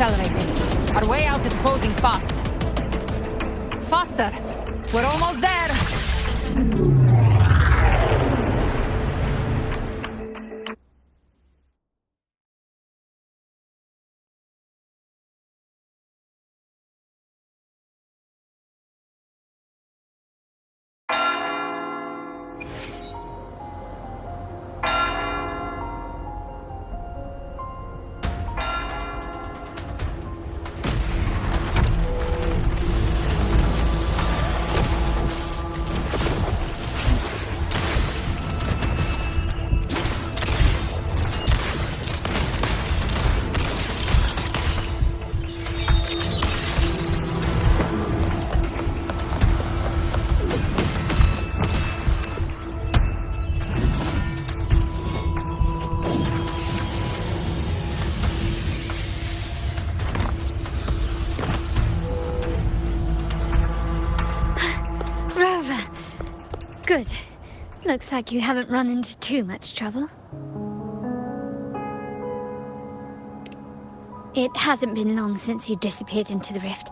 accelerating. Our way out is closing fast. Faster! We're almost there! Good. Looks like you haven't run into too much trouble. It hasn't been long since you disappeared into the rift.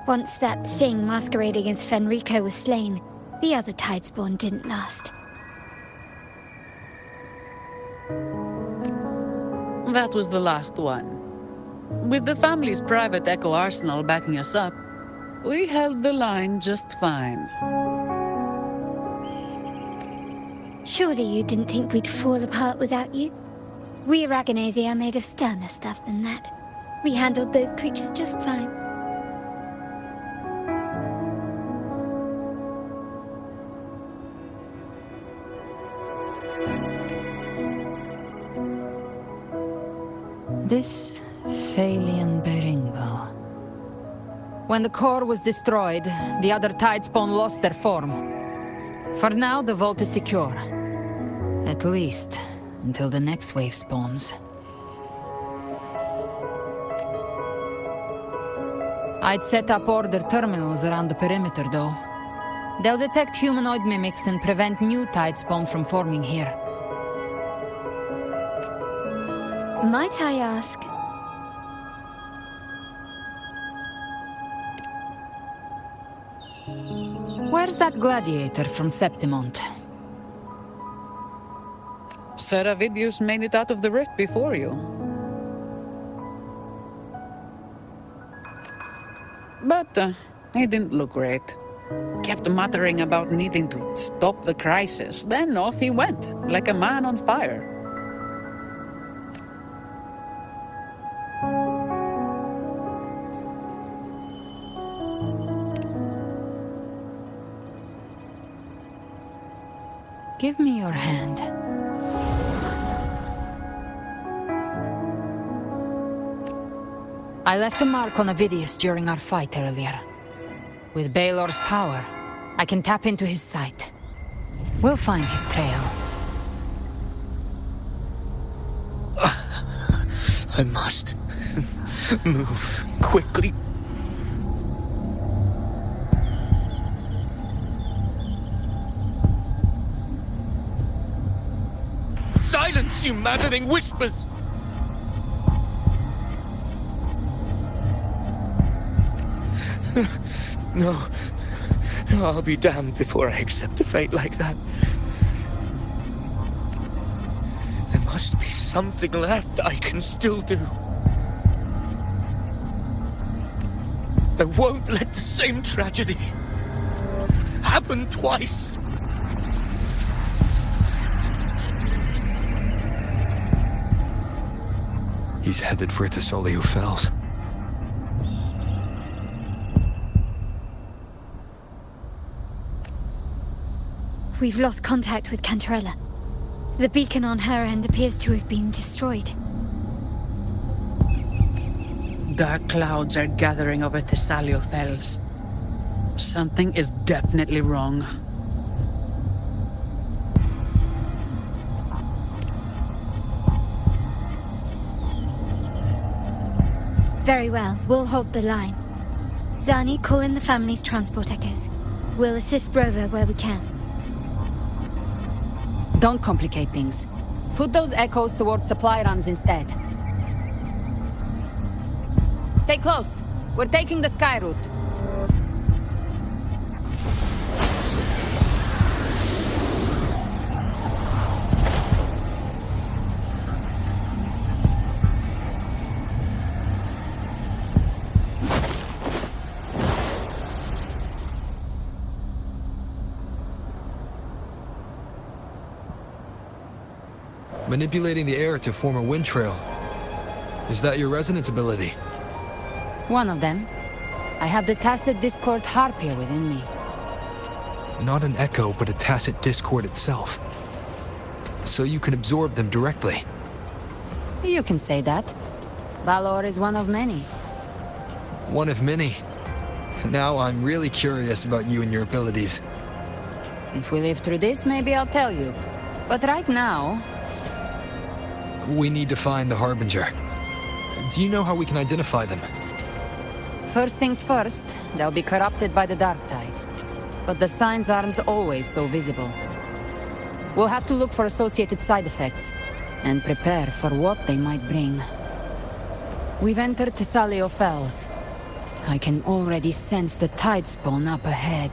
Once that thing masquerading as Fenrico was slain, the other Tidespawn didn't last. That was the last one. With the family's private Echo arsenal backing us up, we held the line just fine. Surely you didn't think we'd fall apart without you? We Aragonese are made of sterner stuff than that. We handled those creatures just fine. This Phalian Beringo. When the core was destroyed, the other Tidespawn lost their form. For now, the vault is secure. At least, until the next wave spawns. I'd set up order terminals around the perimeter, though. They'll detect humanoid mimics and prevent new Tidespawn from forming here. Might I ask? Where's that gladiator from Septimont? Seravidius made it out of the rift before you. But he didn't look great. Kept muttering about needing to stop the crisis, then off he went, like a man on fire. Give me your hand. I left a mark on Avidius during our fight earlier. With Baelor's power, I can tap into his sight. We'll find his trail. I must move quickly. Silence, you maddening whispers! No. I'll be damned before I accept a fate like that. There must be something left I can still do. I won't let the same tragedy happen twice. He's headed for Thessalio Fells. We've lost contact with Cantarella. The beacon on her end appears to have been destroyed. Dark clouds are gathering over Thessalio Fells. Something is definitely wrong. Very well, we'll hold the line. Zani, call in the family's transport echoes. We'll assist Rover where we can. Don't complicate things. Put those echoes towards supply runs instead. Stay close. We're taking the sky route. Manipulating the air to form a wind trail. Is that your resonance ability? One of them. I have the tacit discord harpia within me. Not an echo, but a tacit discord itself. So you can absorb them directly. You can say that. Valor is one of many. One of many. Now I'm really curious about you and your abilities. If we live through this, maybe I'll tell you. But right now... We need to find the Harbinger. Do you know how we can identify them? First things first, they'll be corrupted by the dark tide. But the signs aren't always so visible. We'll have to look for associated side effects, and prepare for what they might bring. We've entered Thessalio Fells. I can already sense the tide spawn up ahead.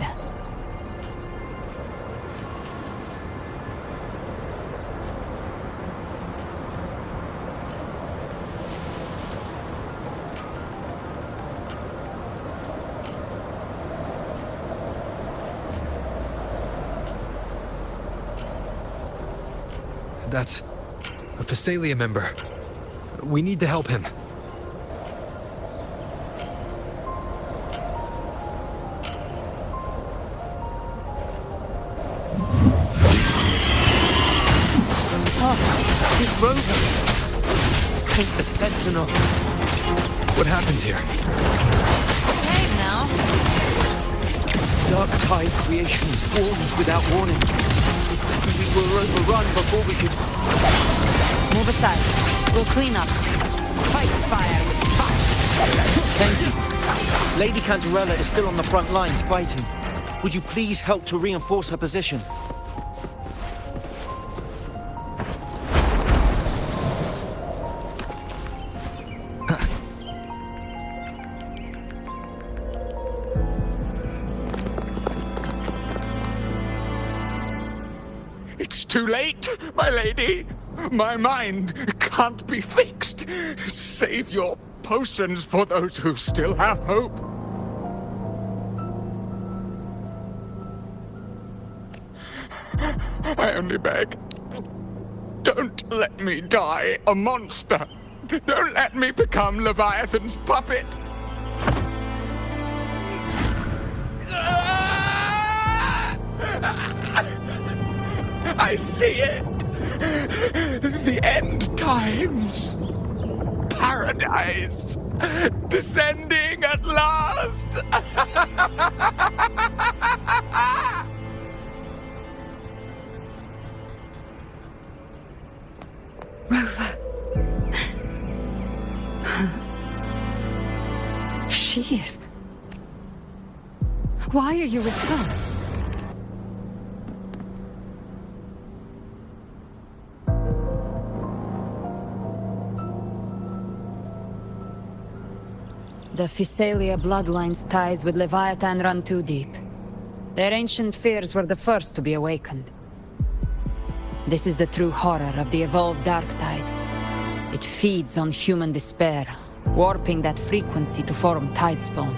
That's a Thessalia member. We need to help him. His rover! Ain't the Sentinel. What happened here? Behave now. Dark tide creation swarmed without warning. We were overrun before we could... Move aside. We'll clean up. Fight fire with fire. Thank you. Lady Cantarella is still on the front lines fighting. Would you please help to reinforce her position? It's too late, my lady. My mind can't be fixed. Save your potions for those who still have hope. I only beg. Don't let me die a monster. Don't let me become Leviathan's puppet. I see it! The end times! Paradise! Descending at last! Rover. She is. Why are you with her? The Thessalia bloodline's ties with Leviathan run too deep. Their ancient fears were the first to be awakened. This is the true horror of the evolved dark tide. It feeds on human despair, warping that frequency to form tidespawn.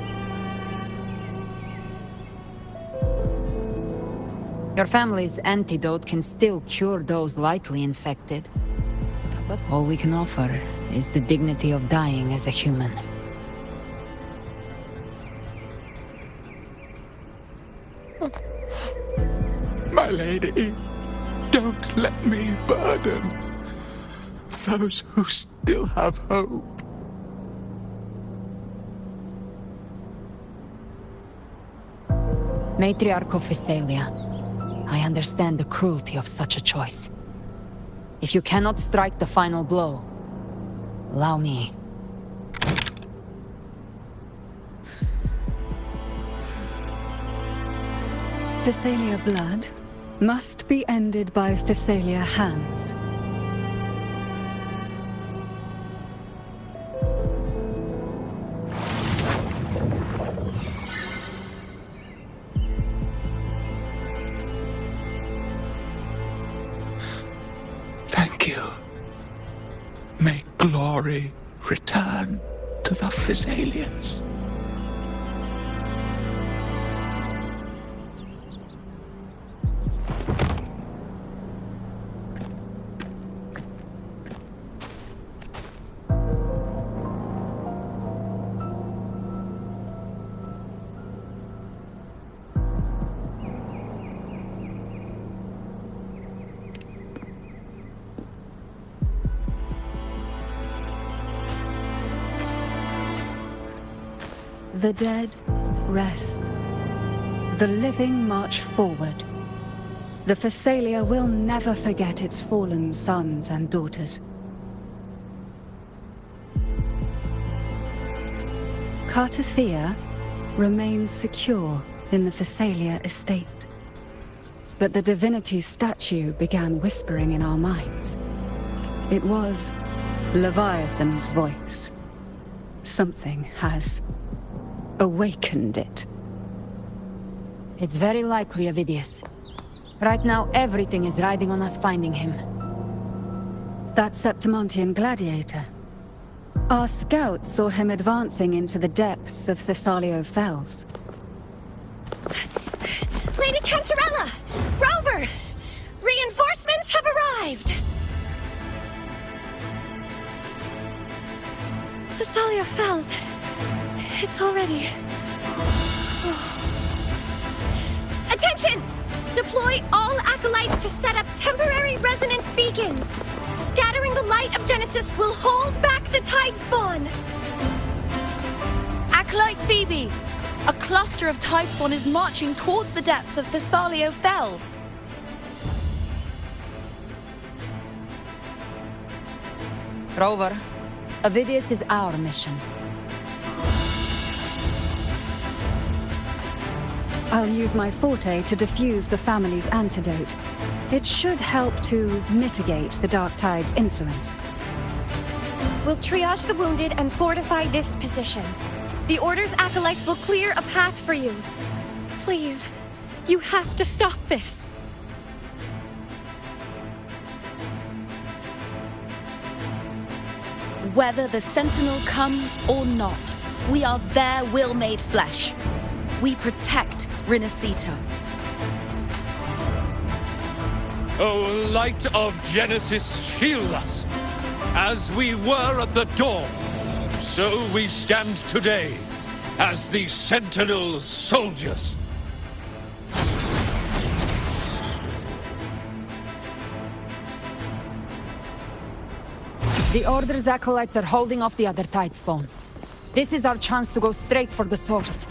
Your family's antidote can still cure those lightly infected. But all we can offer is the dignity of dying as a human. My lady, don't let me burden those who still have hope. Matriarch of Thessalia, I understand the cruelty of such a choice. If you cannot strike the final blow, allow me. Thessalia blood must be ended by Thessalia hands. glory return to the Thessalians. The dead rest. The living march forward. The Thessalia will never forget its fallen sons and daughters. Cartathea remains secure in the Thessalia estate. But the divinity's statue began whispering in our minds. It was Leviathan's voice. Something has awakened it. It's very likely, Avidius. Right now, everything is riding on us finding him. That Septimontian gladiator. Our scouts saw him advancing into the depths of Thessalio Fells. Lady Cantarella! Rover! Reinforcements have arrived! Thessalio Fells. It's already... Attention! Deploy all acolytes to set up temporary resonance beacons. Scattering the light of Genesis will hold back the tide spawn. Acolyte Phoebe, a cluster of tide spawn is marching towards the depths of Thessalio Fells. Rover, Avidius is our mission. I'll use my forte to defuse the family's antidote. It should help to mitigate the Dark Tide's influence. We'll triage the wounded and fortify this position. The Order's acolytes will clear a path for you. Please, you have to stop this. Whether the Sentinel comes or not, we are their will made flesh. We protect Rinasita. O light of Genesis, shield us! As we were at the dawn, so we stand today, as the Sentinel soldiers. The Order's acolytes are holding off the other tide spawn. This is our chance to go straight for the source.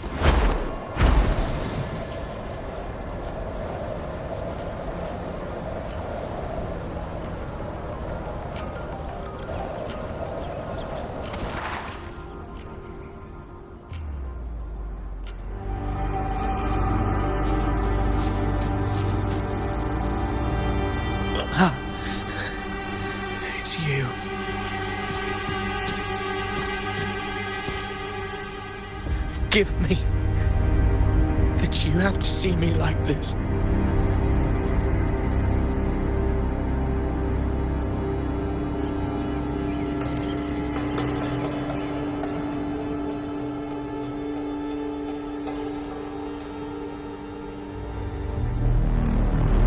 It's you. Forgive me that you have to see me like this.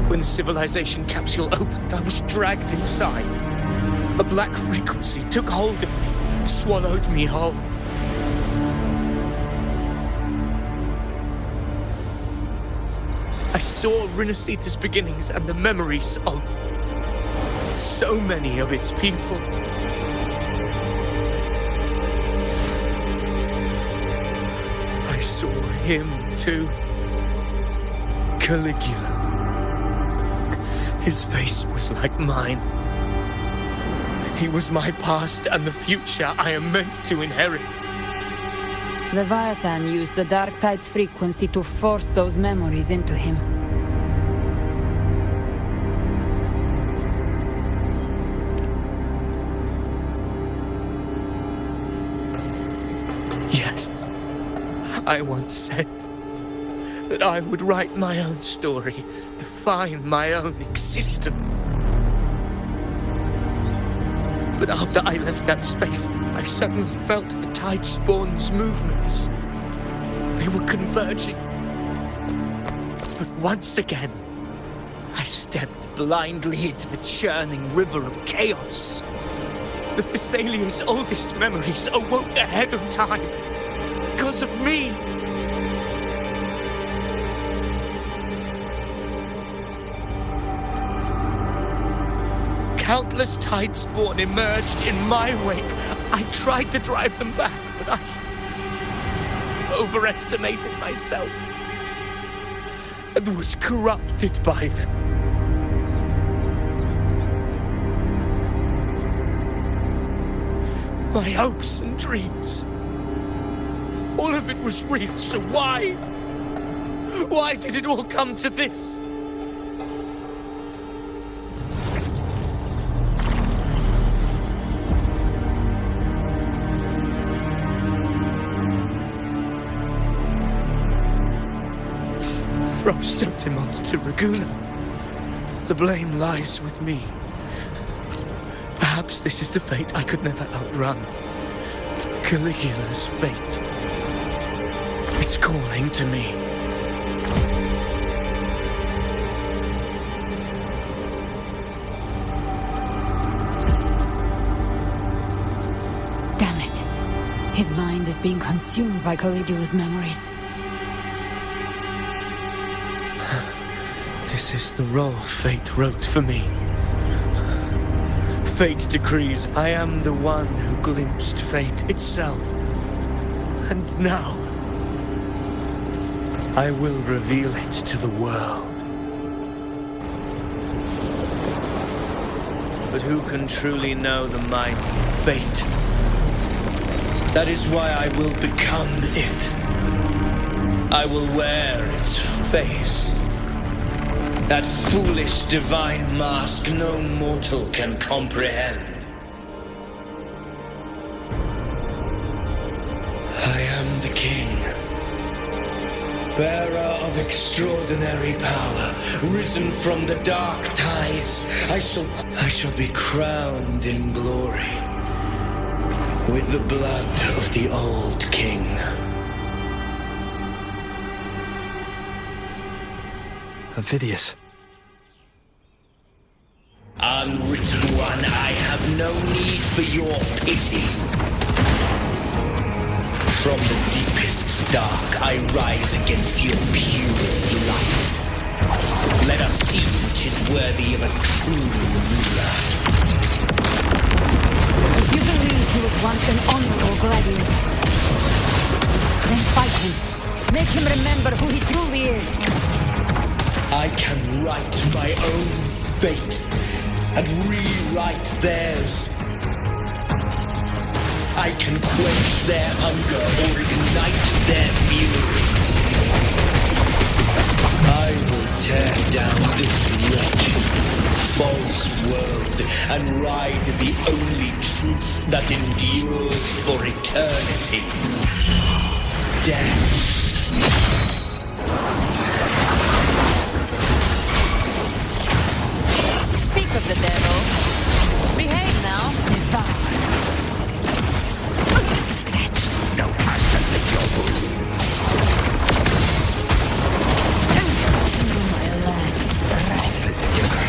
When the civilization capsule opened, I was dragged inside. A black frequency took hold of me, swallowed me whole. I saw Rinasita's beginnings and the memories of so many of its people. I saw him too. Caligula. His face was like mine. He was my past and the future I am meant to inherit. Leviathan used the Dark Tide's frequency to force those memories into him. Yes, I once said that I would write my own story, define my own existence. But after I left that space, I suddenly felt the tide spawn's movements. They were converging. But once again, I stepped blindly into the churning river of chaos. The Thessalia's oldest memories awoke ahead of time. Because of me. Countless tide spawn emerged in my wake. I tried to drive them back, but I overestimated myself and was corrupted by them. My hopes and dreams, all of it was real, so why? Why did it all come to this? From Septimont to Raguna, the blame lies with me. Perhaps this is the fate I could never outrun. Caligula's fate. It's calling to me. Damn it. His mind is being consumed by Caligula's memories. This is the role fate wrote for me. Fate decrees I am the one who glimpsed fate itself. And now, I will reveal it to the world. But who can truly know the mind of fate? That is why I will become it. I will wear its face. That foolish divine mask no mortal can comprehend. I am the king, bearer of extraordinary power, risen from the dark tides. I shall be crowned in glory with the blood of the old king. Avidius. Unwritten one, I have no need for your pity. From the deepest dark, I rise against your purest light. Let us see which is worthy of a true ruler. If you believe he was once an honorable gladiator, then fight him. Make him remember who he truly is. I can write my own fate and rewrite theirs. I can quench their hunger or ignite their fury. I will tear down this wretched, false world and ride the only truth that endures for eternity. Death. Speak of the devil. Behave now. Devour. Just a scratch. No time to lick your wounds. Until my last breath. Together.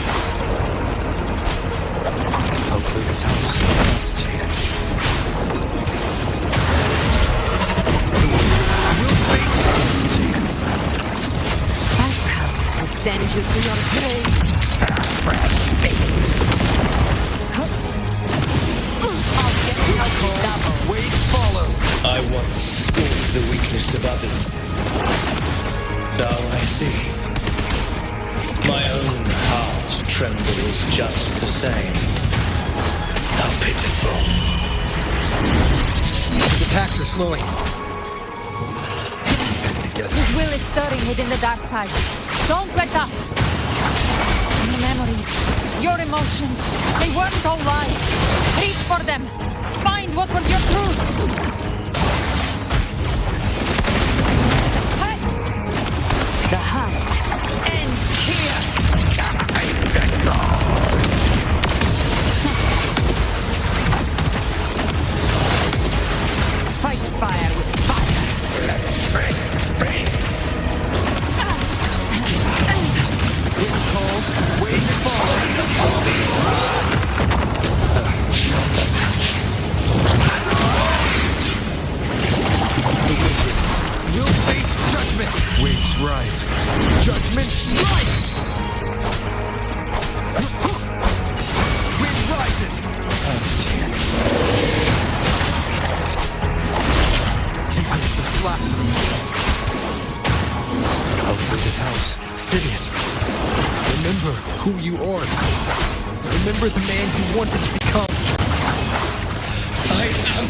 Hopefully this helps. Last chance. We'll wait for this chance. I've come to send you to your grave. Fresh face. I'll get you double. Wait, follow. I once scorned the weakness of others. Now I see. My own heart trembles just the same. How pitiful. His attacks are slowing. Together. His will is stirring within the dark tide. Don't let up. Your memories, your emotions, they weren't all lies. Reach for them. Find what was your truth. Hey. The hunt ends here. Waves will face judgment. Waves rise. Judgment strikes. Wind rises. Last chance. Tempest the slashes. Out through this house. Phineas, remember who you are. Remember the man you wanted to become. I am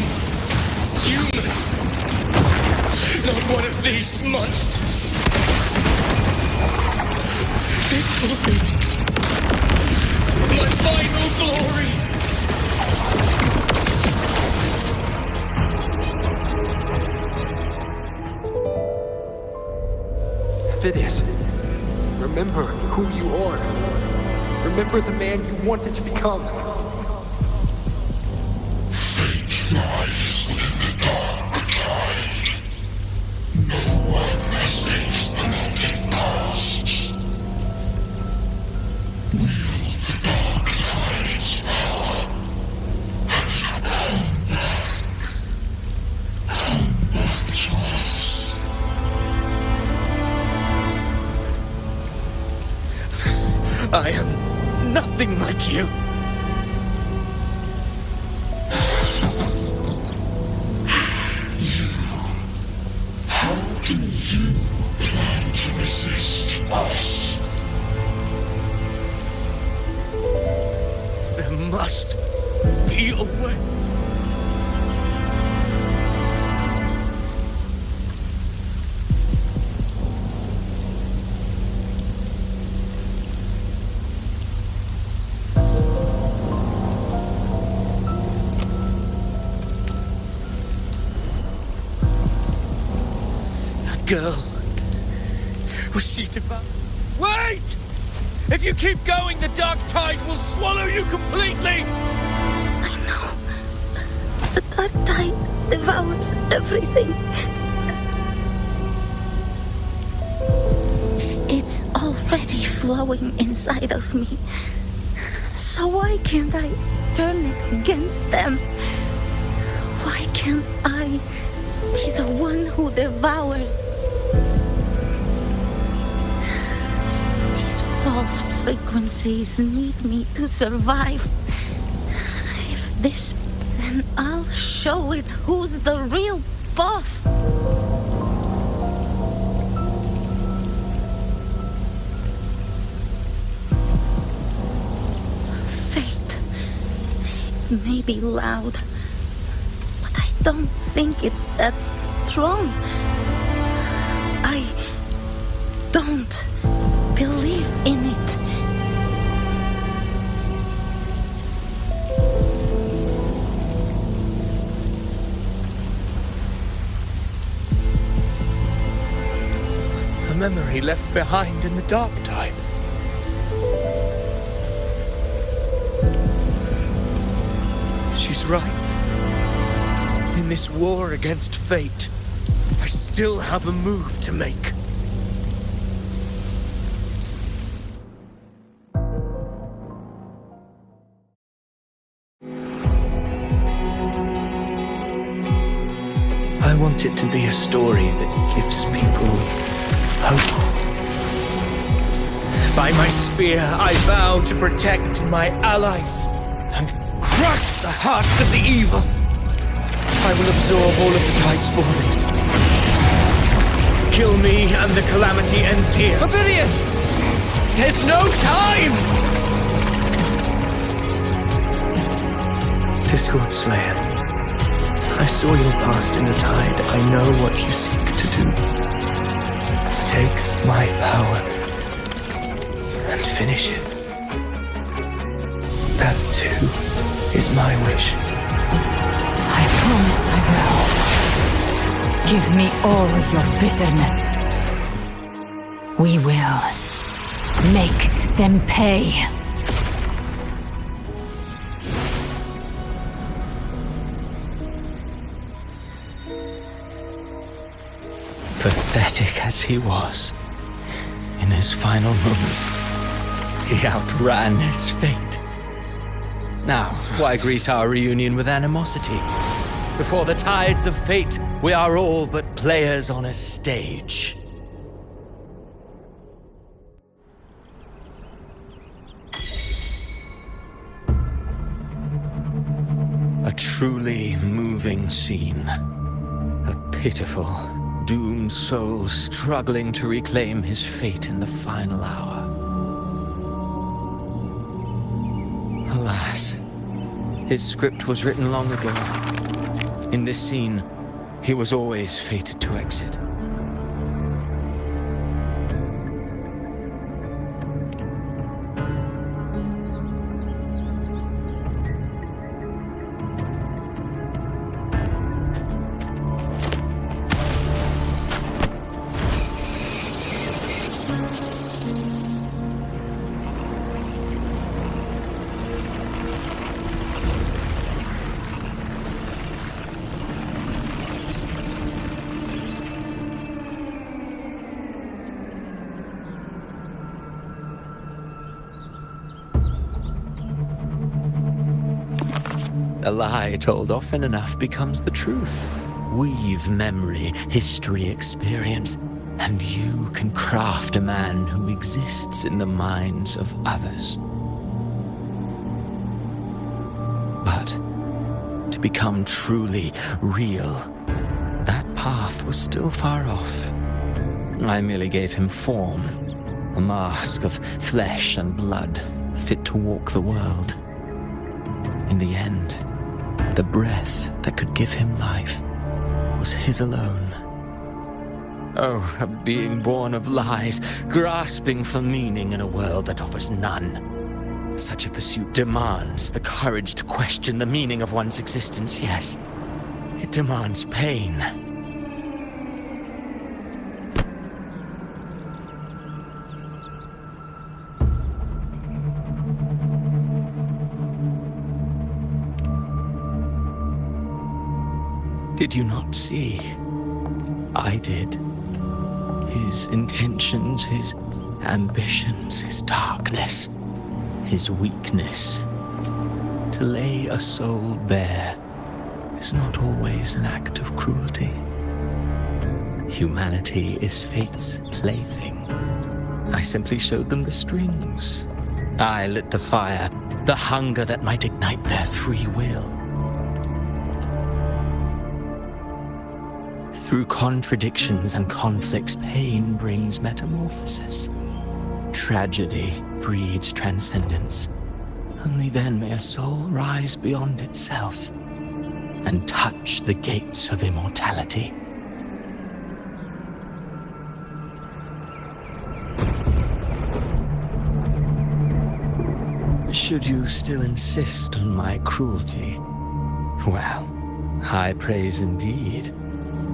human. Not one of these monsters. This will be my final glory. Phineas, remember who you are. Remember the man you wanted to become. Fate lies within the dark tide. No one mistakes the melting pasts. Wield the dark tide's power, and you come back to us. I am nothing like you. How do you plan to resist us? There must be a way. Girl, was she devoured? Wait! If you keep going, the dark tide will swallow you completely! I know. The dark tide devours everything. It's already flowing inside of me. So why can't I turn it against them? Why can't I be the one who devours? These false frequencies need me to survive. If this, then I'll show it who's the real boss. Fate. It may be loud, but I don't think it's that strong. I don't believe in it. A memory left behind in the dark tide. She's right. In this war against fate, I still have a move to make. I want it to be a story that gives people hope. By my spear, I vow to protect my allies and crush the hearts of the evil. I will absorb all of the tide spawn. Kill me and the calamity ends here. Phineas! There's no time! Discord Slayer, I saw your past in the tide. I know what you seek to do. Take my power and finish it. That too is my wish. I promise I will. Give me all your bitterness. We will make them pay. Pathetic as he was, in his final moments, He outran his fate. Now, why greet our reunion with animosity? Before the tides of fate, we are all but players on a stage. A truly moving scene. A pitiful, doomed soul struggling to reclaim his fate in the final hour. Alas, his script was written long ago. In this scene, he was always fated to exit. A lie told often enough becomes the truth. Weave memory, history, experience, and you can craft a man who exists in the minds of others. But to become truly real, that path was still far off. I merely gave him form, a mask of flesh and blood, fit to walk the world. In the end, the breath that could give him life was his alone. Oh, a being born of lies, grasping for meaning in a world that offers none. Such a pursuit demands the courage to question the meaning of one's existence, yes. It demands pain. Did you not see? I did. His intentions, his ambitions, his darkness, his weakness. To lay a soul bare is not always an act of cruelty. Humanity is fate's plaything. I simply showed them the strings. I lit the fire, the hunger that might ignite their free will. Through contradictions and conflicts, pain brings metamorphosis. Tragedy breeds transcendence. Only then may a soul rise beyond itself and touch the gates of immortality. Should you still insist on my cruelty? Well, high praise indeed.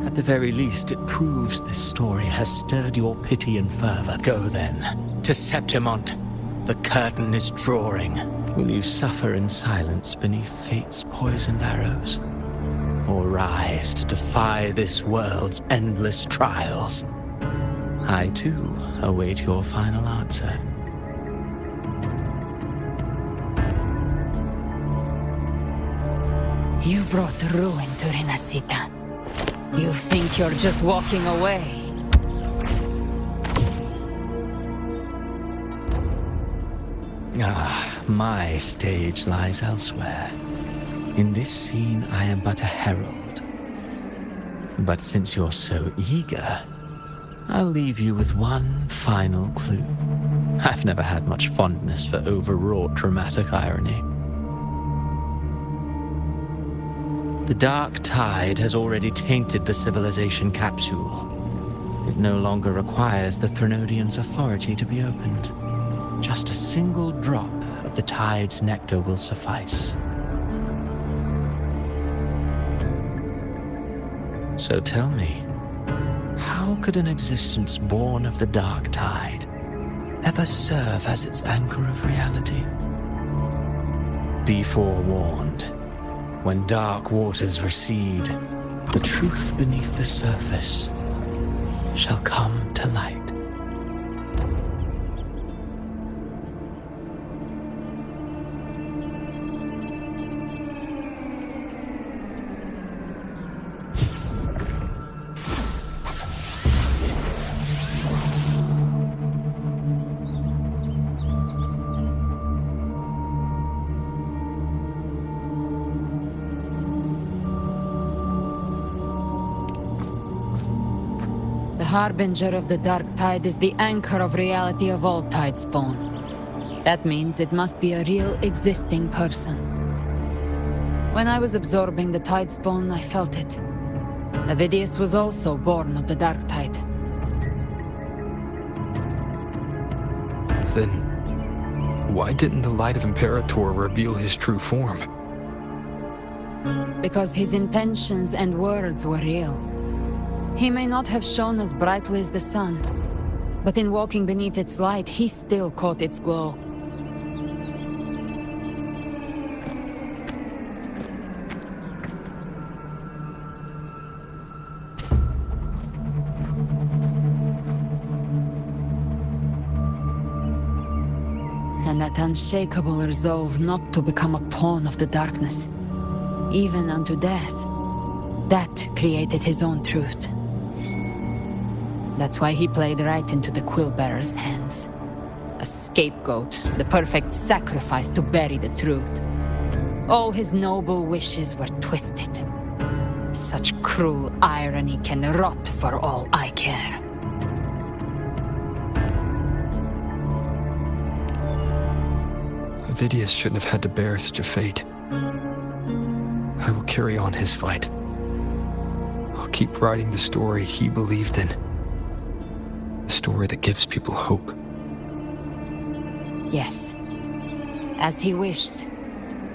At the very least, it proves this story has stirred your pity and fervor. Go then, to Septimont. The curtain is drawing. Will you suffer in silence beneath fate's poisoned arrows? Or rise to defy this world's endless trials? I, too, await your final answer. You brought ruin to Renacita. You think you're just walking away? Ah, my stage lies elsewhere. In this scene, I am but a herald. But since you're so eager, I'll leave you with one final clue. I've never had much fondness for overwrought dramatic irony. The dark tide has already tainted the civilization capsule. It no longer requires the Threnodians' authority to be opened. Just a single drop of the tide's nectar will suffice. So tell me, how could an existence born of the dark tide ever serve as its anchor of reality? Be forewarned. When dark waters recede, the truth beneath the surface shall come to light. Harbinger of the Dark Tide is the anchor of reality of all Tidespawn. That means it must be a real existing person. When I was absorbing the Tidespawn, I felt it. Avidius was also born of the Dark Tide. Then, why didn't the Light of Imperator reveal his true form? Because his intentions and words were real. He may not have shone as brightly as the sun, but in walking beneath its light, he still caught its glow. And that unshakable resolve not to become a pawn of the darkness, even unto death, that created his own truth. That's why he played right into the Quillbearer's hands. A scapegoat, the perfect sacrifice to bury the truth. All his noble wishes were twisted. Such cruel irony can rot for all I care. Avidius shouldn't have had to bear such a fate. I will carry on his fight. I'll keep writing the story he believed in. The story that gives people hope. Yes. As he wished.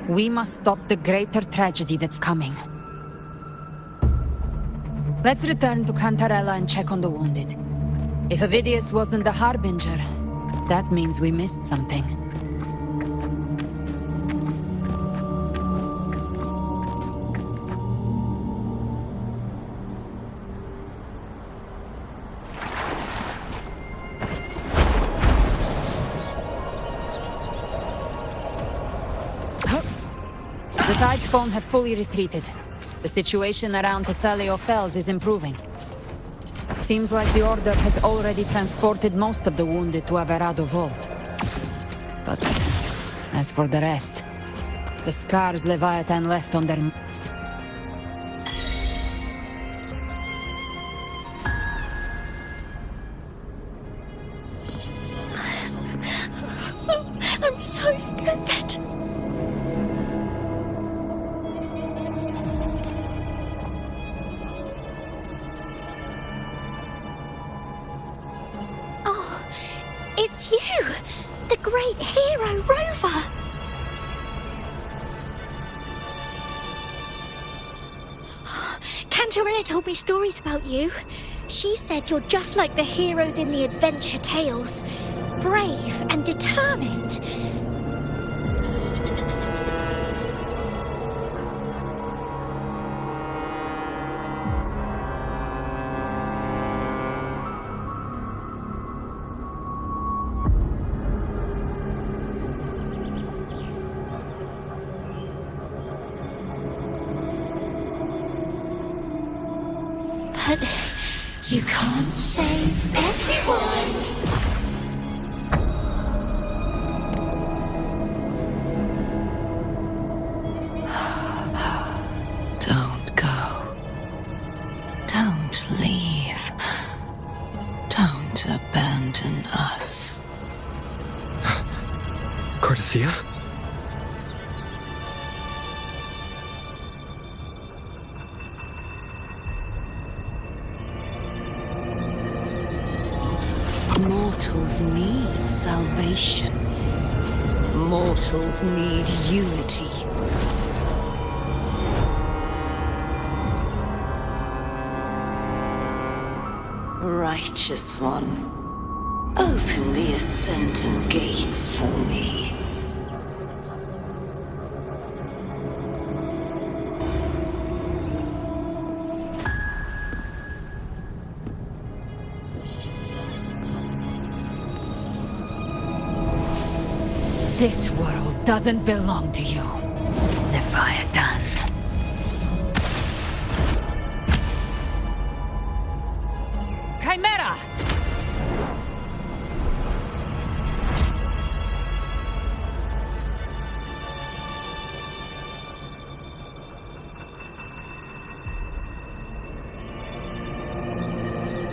We must stop the greater tragedy that's coming. Let's return to Cantarella and check on the wounded. If Avidius wasn't the Harbinger, that means we missed something. The Tidespawn have fully retreated. The situation around Thessalio Fells is improving. Seems like the Order has already transported most of the wounded to Averado Vault. But as for the rest, the scars Leviathan left on their... I'm so scared. Oh, it's you, the great hero Rover. Cantarella told me stories about you. She said you're just like the heroes in the adventure tales. Brave and determined. But you can't save everyone. Don't go. Don't leave. Don't abandon us. Cardathia? Mortals need salvation. Mortals need unity. Righteous One, open the Ascendant gates for me. This world doesn't belong to you, Leviathan. Chimera!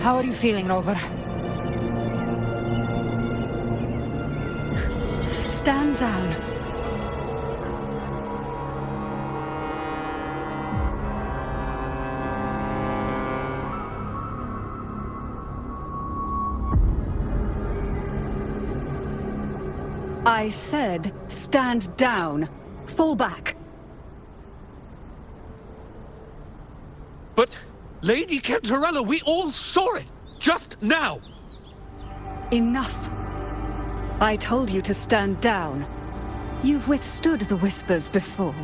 How are you feeling, Rover? Stand down. I said, stand down. Fall back. But, Lady Cantarella, we all saw it! Just now! Enough. I told you to stand down. You've withstood the whispers before.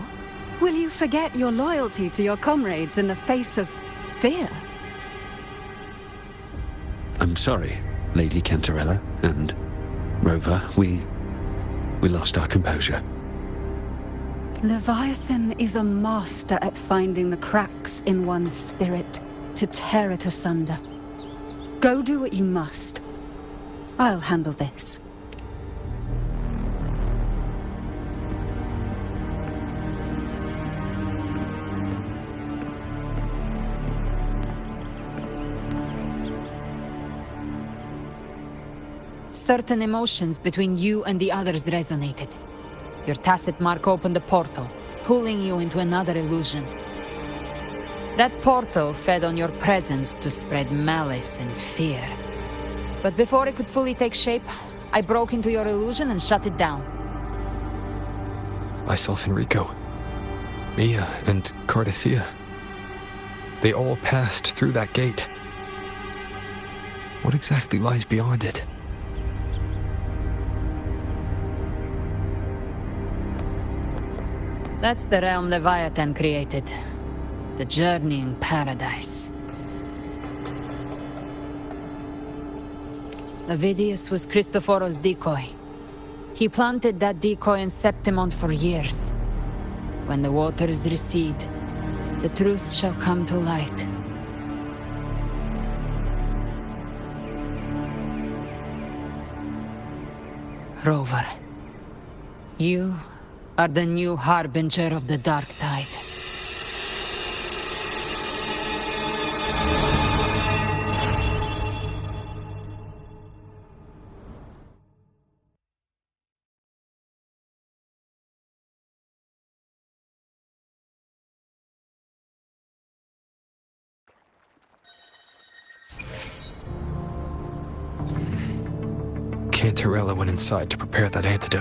Will you forget your loyalty to your comrades in the face of fear? I'm sorry, Lady Cantarella and Rover. We lost our composure. Leviathan is a master at finding the cracks in one's spirit to tear it asunder. Go do what you must. I'll handle this. Certain emotions between you and the others resonated. Your tacit mark opened a portal, pulling you into another illusion. That portal fed on your presence to spread malice and fear. But before it could fully take shape, I broke into your illusion and shut it down. Myself and Rico, Mia and Cardathea. They all passed through that gate. What exactly lies beyond it? That's the realm Leviathan created. The journeying paradise. Avidius was Cristoforo's decoy. He planted that decoy in Septimont for years. When the waters recede, the truth shall come to light. Rover, you are the new harbinger of the Dark Tide. Cantarella went inside to prepare that antidote.